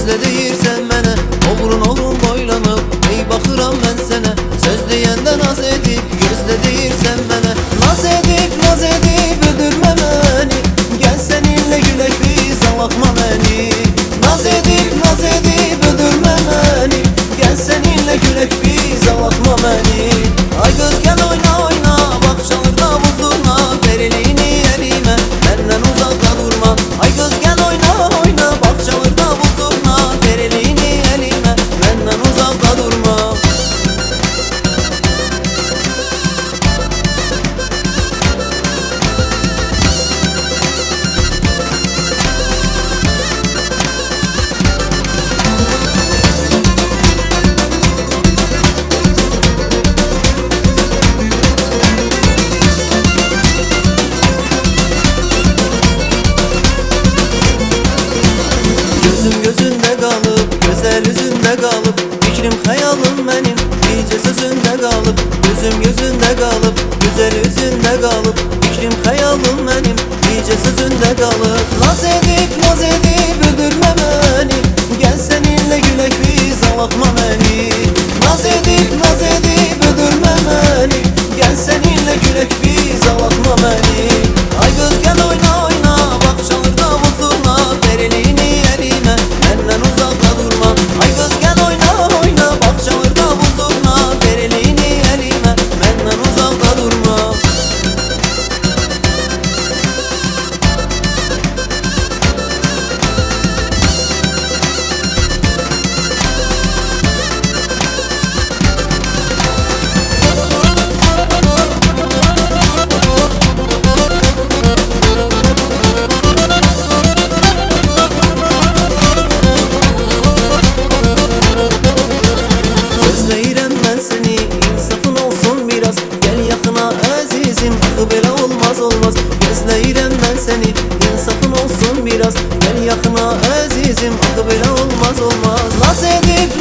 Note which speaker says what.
Speaker 1: gözlə deyirsən mənə, oğrun boylanıb ey baxıram mən sənə. Söz deyəndə naz edib gözlə deyirsən mənə, naz edib öldürmə məni. Gəl səninlə gülək biz, ağlatma məni. Naz edib öldürmə məni. Gəl səninlə gülək biz, ağlatma məni. Ay göz gəl oyna, baxşalarda buzurma, veriliyini əlimə, məndən uzaqda durma. Ay göz gəl oyna, baxşalarda buzurma, veriliyini əlimə, məndən uzaqda durma. Gözüm gözündə qalıb, gözəl üzündə qalıb, fikrim xəyalım mənim, bircə sözündə qalıb. Gözüm gözündə qalıb, gözəl üzündə qalıb, fikrim xəyalım mənim, bircə sözündə qalıb. Naz edib öldürmə məni. Gəl səninlə gülək biz, ağlatma məni. Naz edib öldürmə məni. Gəl səninlə gülək biz, ağlatma məni. Ay göz gəl oyna, baxşalarda buzurma, veriliyini əlimə, məndən uzaqda durma. Ay göz gəl oyna, baxşalarda buzurma, veriliyini əlimə, məndən uzaqda durma. Gözləyirəm mən səni, insafın olsun biraz. Gəl yaxına əzizim, axı belə olmaz. Gözləyirəm mən səni, insafın olsun biraz. Gəl yaxına əzizim, axı belə olmaz. Naz edib